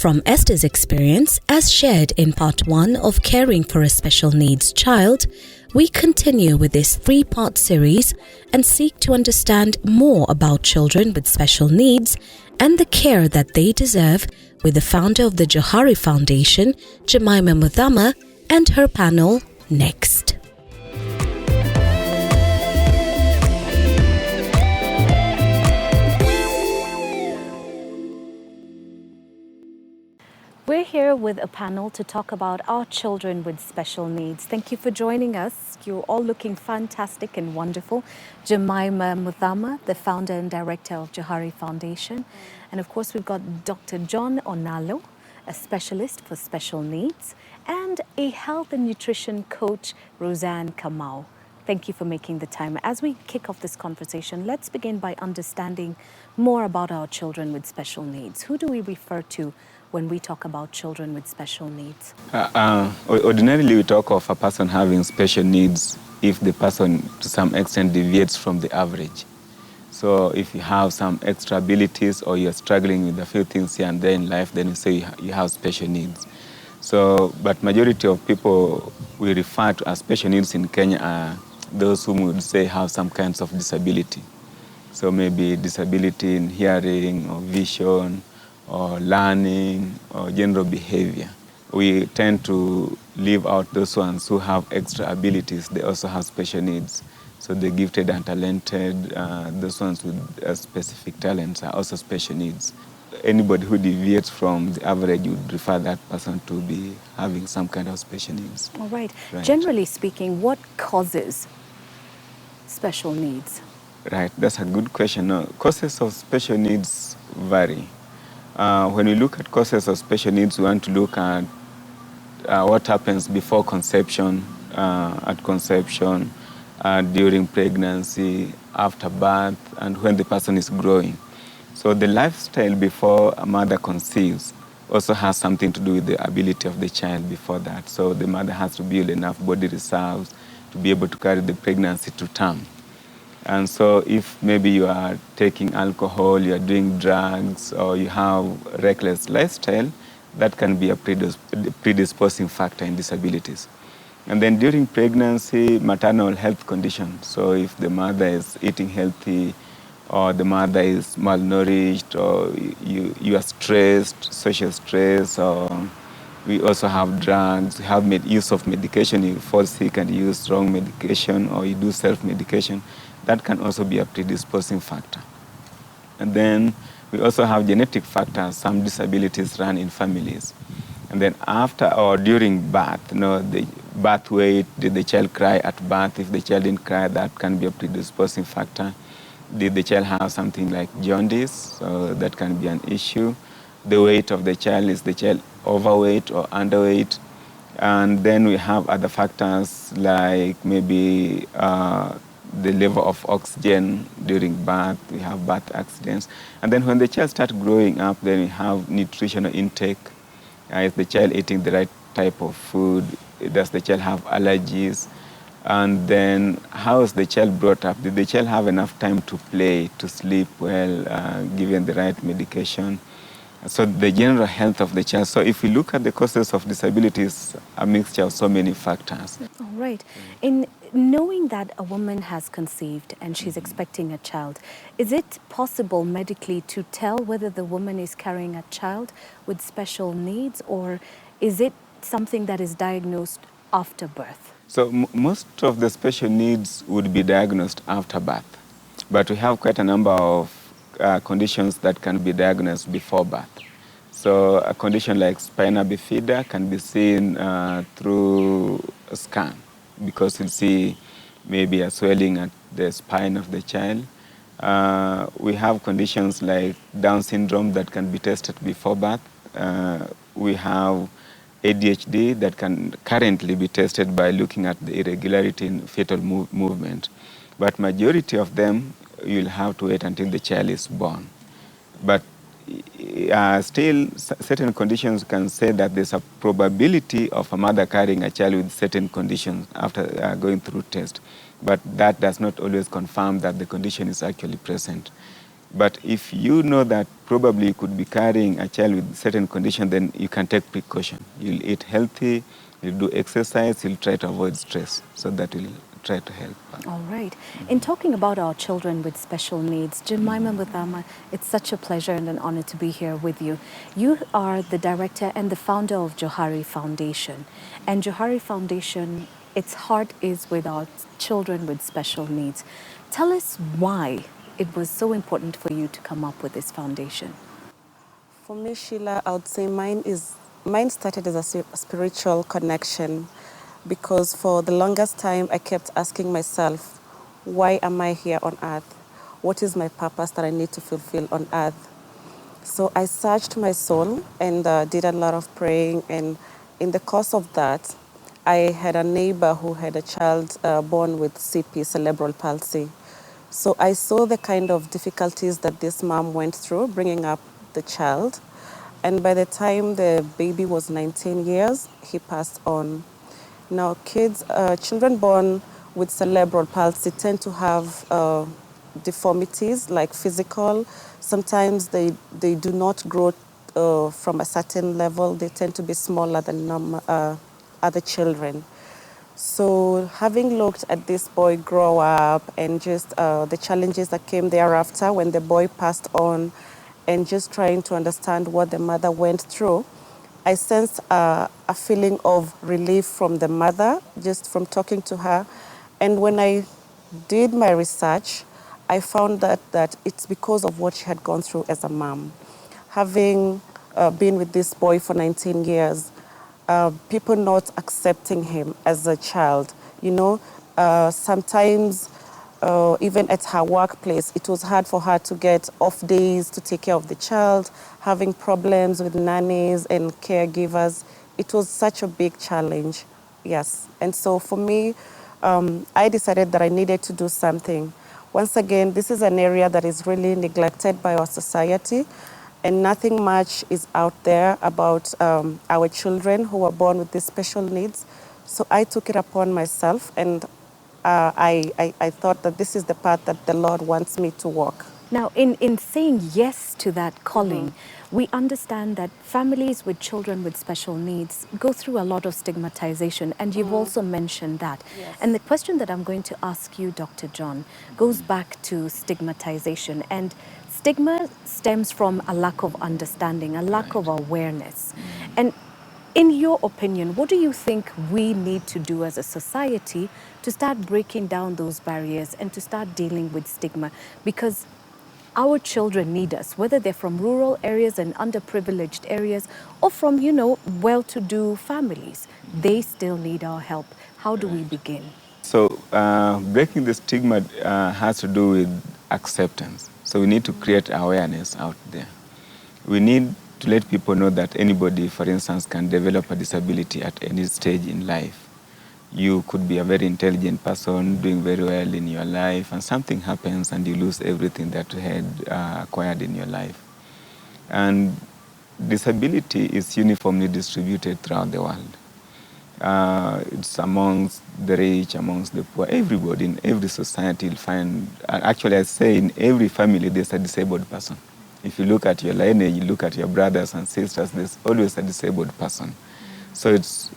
From Esther's experience, as shared in part 1 of Caring for a Special Needs Child, we continue with this 3-part series and seek to understand more about children with special needs and the care that they deserve with the founder of the Johari Foundation, Jemima Muthama, and her panel next. We're here with a panel to talk about our children with special needs. Thank you for joining us. You're all looking fantastic and wonderful. Jemima Muthama, the founder and director of Johari Foundation. And of course, we've got Dr. John Onala, a specialist for special needs, and a health and nutrition coach, Roseanne Kamau. Thank you for making the time. As we kick off this conversation, let's begin by understanding more about our children with special needs. Who do we refer to when we talk about children with special needs? Ordinarily, we talk of a person having special needs if the person to some extent deviates from the average. So if you have some extra abilities or you're struggling with a few things here and there in life, then you say you have special needs. So, but majority of people we refer to as special needs in Kenya are those who would say have some kinds of disability. So maybe disability in hearing or vision, or learning, or general behavior. We tend to leave out those ones who have extra abilities. They also have special needs. So the gifted and talented, those ones with specific talents are also special needs. Anybody who deviates from the average would refer that person to be having some kind of special needs. All right. Generally speaking, what causes special needs? Right, that's a good question. No, causes of special needs vary. When we look at causes of special needs, we want to look at what happens before conception, at conception, during pregnancy, after birth, and when the person is growing. So the lifestyle before a mother conceives also has something to do with the ability of the child before that. So the mother has to build enough body reserves to be able to carry the pregnancy to term. And so if maybe you are taking alcohol, you are doing drugs, or you have reckless lifestyle, that can be a predisposing factor in disabilities. And then during pregnancy, maternal health conditions. So if the mother is eating healthy, or the mother is malnourished, or you are stressed, social stress, or we also have drugs, we have use of medication, you fall sick and you use strong medication, or you do self-medication. That can also be a predisposing factor. And then we also have genetic factors. Some disabilities run in families. And then after or during birth, the birth weight, did the child cry at birth? If the child didn't cry, that can be a predisposing factor. Did the child have something like jaundice? So that can be an issue. The weight of the child, is the child overweight or underweight? And then we have other factors like maybe the level of oxygen during birth, we have birth accidents. And then when the child starts growing up, then we have nutritional intake. Is the child eating the right type of food? Does the child have allergies? And then how is the child brought up? Did the child have enough time to play, to sleep well, given the right medication? So the general health of the child. So if we look at the causes of disabilities, a mixture of so many factors. All right. In knowing that a woman has conceived and she's expecting a child, is it possible medically to tell whether the woman is carrying a child with special needs, or is it something that is diagnosed after birth? So most of the special needs would be diagnosed after birth, but we have quite a number of conditions that can be diagnosed before birth. So a condition like spina bifida can be seen through a scan, because you'll see maybe a swelling at the spine of the child. We have conditions like Down syndrome that can be tested before birth. We have ADHD that can currently be tested by looking at the irregularity in fetal movement. But majority of them, you'll have to wait until the child is born. But still, certain conditions can say that there's a probability of a mother carrying a child with certain conditions after going through test. But that does not always confirm that the condition is actually present. But if you know that probably you could be carrying a child with certain condition, then you can take precaution. You'll eat healthy, you'll do exercise, you'll try to avoid stress. So that will try to help. All right. In talking about our children with special needs, Jemima Muthama, it's such a pleasure and an honor to be here with you. You are the director and the founder of Johari Foundation. And Johari Foundation, its heart is with our children with special needs. Tell us why it was so important for you to come up with this foundation. For me, Sheila, I would say mine started as a spiritual connection, because for the longest time I kept asking myself, why am I here on earth? What is my purpose that I need to fulfill on earth? So I searched my soul and did a lot of praying, and in the course of that, I had a neighbor who had a child born with CP, cerebral palsy. So I saw the kind of difficulties that this mom went through bringing up the child. And by the time the baby was 19 years, he passed on. Now, children born with cerebral palsy tend to have deformities, like physical. Sometimes they do not grow from a certain level. They tend to be smaller than other children. So having looked at this boy grow up and just the challenges that came thereafter when the boy passed on, and just trying to understand what the mother went through, I sensed a feeling of relief from the mother, just from talking to her. And when I did my research, I found that it's because of what she had gone through as a mom. Having been with this boy for 19 years, people not accepting him as a child. Sometimes even at her workplace, it was hard for her to get off days to take care of the child, having problems with nannies and caregivers. It was such a big challenge, yes. And so for me, I decided that I needed to do something. Once again, this is an area that is really neglected by our society, and nothing much is out there about our children who are born with these special needs. So I took it upon myself, and I thought that this is the path that the Lord wants me to walk. Now, in saying yes to that calling, we understand that families with children with special needs go through a lot of stigmatization, and you've also mentioned that. Yes. And the question that I'm going to ask you, Dr. John, goes back to stigmatization. And stigma stems from a lack of understanding, a lack of awareness. And in your opinion, what do you think we need to do as a society to start breaking down those barriers and to start dealing with stigma? Because our children need us, whether they're from rural areas and underprivileged areas or from, well-to-do families. They still need our help. How do we begin? So breaking the stigma has to do with acceptance. So we need to create awareness out there. We need to let people know that anybody, for instance, can develop a disability at any stage in life. You could be a very intelligent person doing very well in your life, and something happens and you lose everything that you had acquired in your life. And disability is uniformly distributed throughout the world. It's amongst the rich, amongst the poor, everybody, in every society you'll find, actually I say in every family there's a disabled person. If you look at your lineage, you look at your brothers and sisters, there's always a disabled person. So it's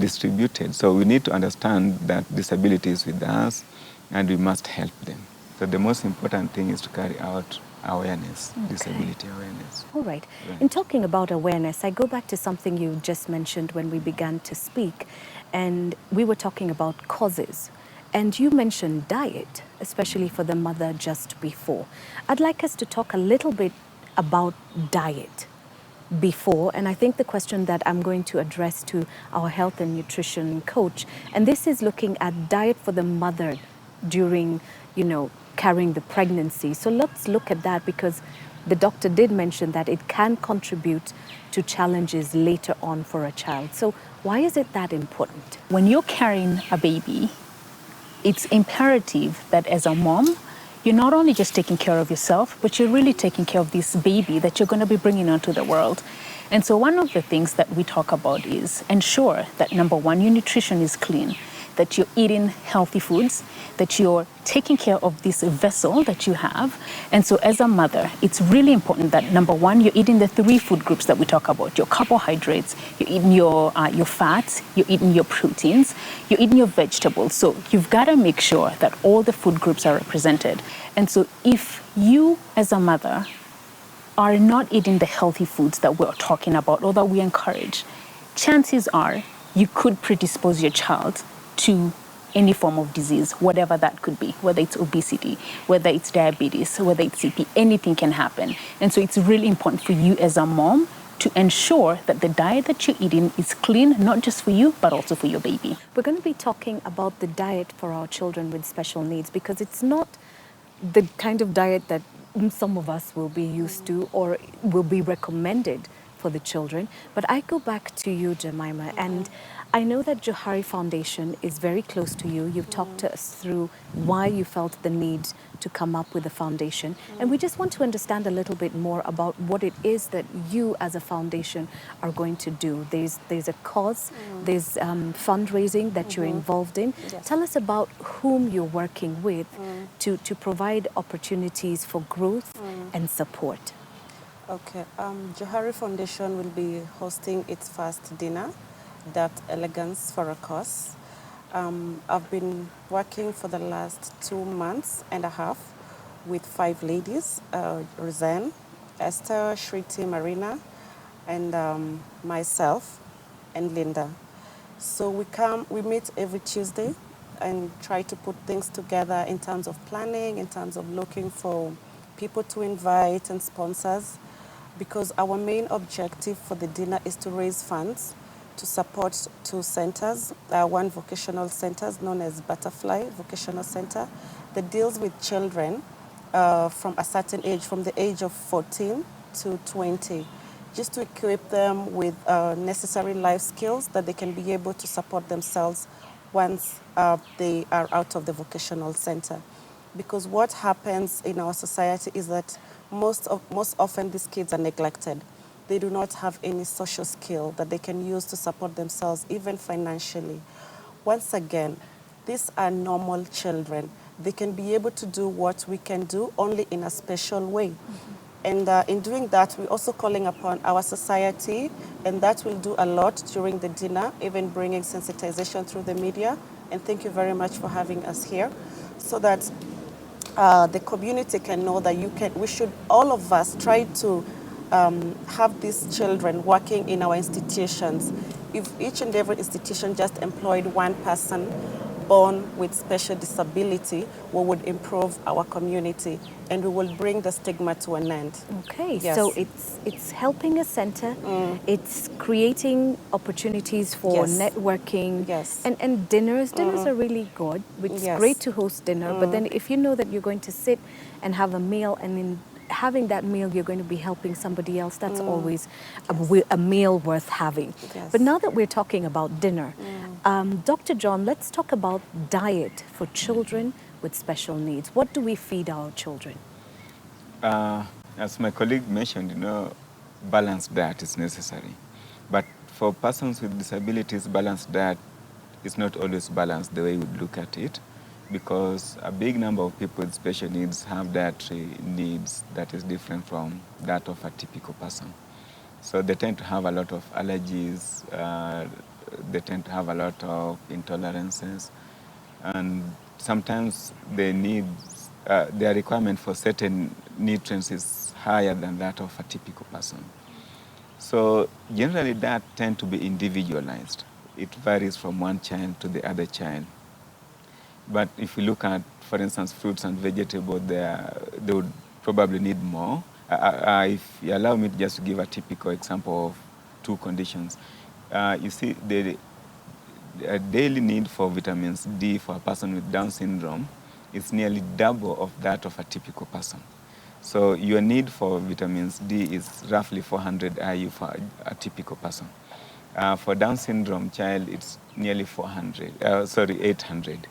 distributed. So we need to understand that disability is with us and we must help them. So the most important thing is to carry out awareness, disability awareness. All right. In talking about awareness, I go back to something you just mentioned when we began to speak, and we were talking about causes. And you mentioned diet, especially for the mother just before. I'd like us to talk a little bit about diet before, and I think the question that I'm going to address to our health and nutrition coach, and this is looking at diet for the mother during, carrying the pregnancy. So let's look at that, because the doctor did mention that it can contribute to challenges later on for a child. So why is it that important? When you're carrying a baby, it's imperative that as a mom, you're not only just taking care of yourself, but you're really taking care of this baby that you're going to be bringing onto the world. And so one of the things that we talk about is ensure that, number one, your nutrition is clean. that you're eating healthy foods, that you're taking care of this vessel that you have. And so as a mother, it's really important that, number one, you're eating the 3 food groups that we talk about: your carbohydrates, you're eating your fats, you're eating your proteins, you're eating your vegetables. So you've got to make sure that all the food groups are represented. And so if you as a mother are not eating the healthy foods that we're talking about or that we encourage, chances are you could predispose your child to any form of disease, whatever that could be, whether it's obesity, whether it's diabetes, whether it's CP, anything can happen. And so it's really important for you as a mom to ensure that the diet that you're eating is clean, not just for you, but also for your baby. We're going to be talking about the diet for our children with special needs, because it's not the kind of diet that some of us will be used to or will be recommended for the children. But I go back to you, Jemima, and I know that Johari Foundation is very close to you. You've talked to us through why you felt the need to come up with a foundation. And we just want to understand a little bit more about what it is that you as a foundation are going to do. There's a cause, there's fundraising that you're involved in. Yes. Tell us about whom you're working with to provide opportunities for growth and support. Okay, Johari Foundation will be hosting its first dinner, That Elegance for a Cause. I've been working for the last 2 months and a half with 5 ladies, Roseanne, Esther, Shriti, Marina, and myself and Linda. So we meet every Tuesday and try to put things together in terms of planning, in terms of looking for people to invite and sponsors, because our main objective for the dinner is to raise funds to support 2 centers, one vocational center known as Butterfly Vocational Center, that deals with children from a certain age, from the age of 14 to 20, just to equip them with necessary life skills that they can be able to support themselves once they are out of the vocational center. Because what happens in our society is that most often these kids are neglected. They do not have any social skill that they can use to support themselves, even financially. Once again, these are normal children. They can be able to do what we can do, only in a special way. And in doing that, we're also calling upon our society, and that will do a lot during the dinner, even bringing sensitization through the media. And thank you very much for having us here, so that the community can know that we should, all of us, try to have these children working in our institutions. If each and every institution just employed one person born with special disability, we would improve our community and we will bring the stigma to an end. Okay, Yes. so it's helping a center, it's creating opportunities for Yes. networking, Yes. and dinners. Dinners are really good. It's Yes. great to host dinner, but then if you know that you're going to sit and have a meal, and in having that meal you're going to be helping somebody else, that's always a meal worth having. Yes. But now that we're talking about dinner, Dr. John, let's talk about diet for children with special needs. What do we feed our children? As my colleague mentioned, balanced diet is necessary. But for persons with disabilities, balanced diet is not always balanced the way we would look at it, because a big number of people with special needs have dietary needs that is different from that of a typical person. So they tend to have a lot of allergies, they tend to have a lot of intolerances, and sometimes their requirement for certain nutrients is higher than that of a typical person. So generally that tends to be individualized. It varies from one child to the other child. But if you look at, for instance, fruits and vegetables, they would probably need more. If you allow me just to give a typical example of 2 conditions. You see, the daily need for vitamins D for a person with Down syndrome is nearly double of that of a typical person. So your need for vitamins D is roughly 400 IU for a typical person. For Down syndrome child, it's nearly 800.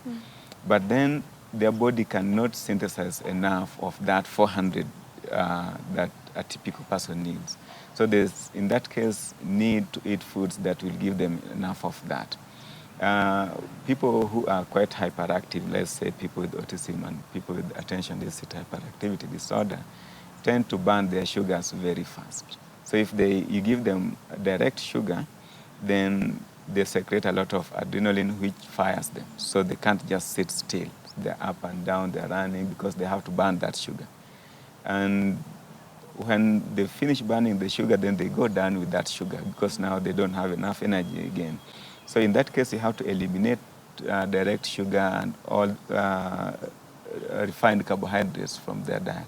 But then their body cannot synthesize enough of that 400 that a typical person needs. So there's, in that case, need to eat foods that will give them enough of that. People who are quite hyperactive, let's say people with autism and people with attention deficit hyperactivity disorder, tend to burn their sugars very fast. So if you give them direct sugar, then they secrete a lot of adrenaline, which fires them. So they can't just sit still. They're up and down, they're running, because they have to burn that sugar. And when they finish burning the sugar, then they go down with that sugar, because now they don't have enough energy again. So in that case, you have to eliminate direct sugar and all refined carbohydrates from their diet.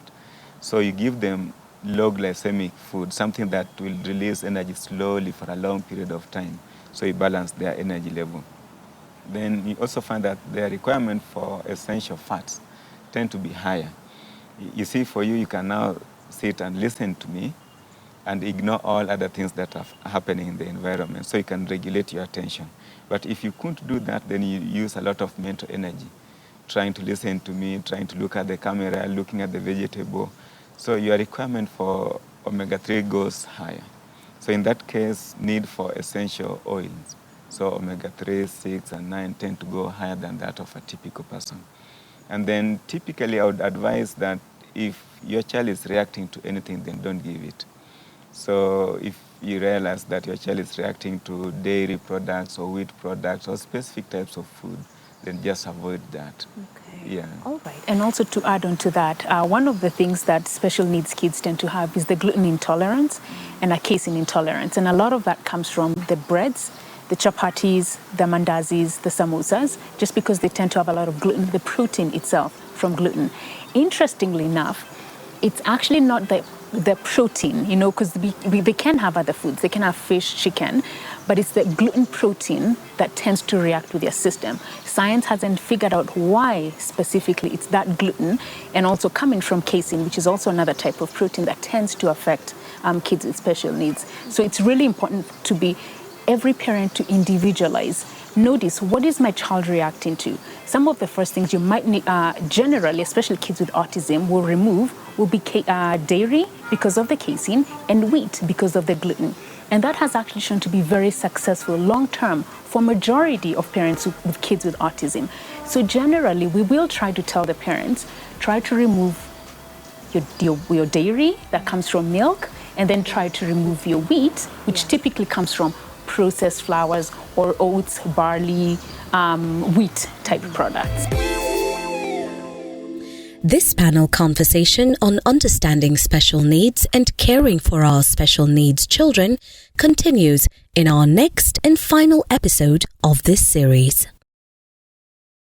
So you give them low glycemic food, something that will release energy slowly for a long period of time, so you balance their energy level. Then you also find that their requirement for essential fats tend to be higher. You see, for you can now sit and listen to me and ignore all other things that are happening in the environment, so you can regulate your attention. But if you couldn't do that, then you use a lot of mental energy, trying to listen to me, trying to look at the camera, looking at the vegetable. So your requirement for omega-3 goes higher. So in that case, need for essential oils. So omega-3, 6, and 9 tend to go higher than that of a typical person. And then typically I would advise that if your child is reacting to anything, then don't give it. So if you realize that your child is reacting to dairy products or wheat products or specific types of food, then just avoid that. Okay. Yeah. All right. And also to add on to that, one of the things that special needs kids tend to have is the gluten intolerance and a casein intolerance. And a lot of that comes from the breads, the chapatis, the mandazis, the samosas, just because they tend to have a lot of gluten, the protein itself from gluten. Interestingly enough, it's actually not the protein, because they can have other foods. They can have fish, chicken, but it's the gluten protein that tends to react with their system. Science hasn't figured out why specifically it's that gluten, and also coming from casein, which is also another type of protein that tends to affect kids with special needs. So it's really important to be every parent to individualize. Notice, what is my child reacting to? Some of the first things you might need, generally, especially kids with autism, will remove will be dairy because of the casein and wheat because of the gluten. And that has actually shown to be very successful long-term for majority of parents with kids with autism. So generally, we will try to tell the parents, try to remove your dairy that comes from milk, and then try to remove your wheat, which typically comes from processed flours or oats, barley, wheat type products. This panel conversation on understanding special needs and caring for our special needs children continues in our next and final episode of this series.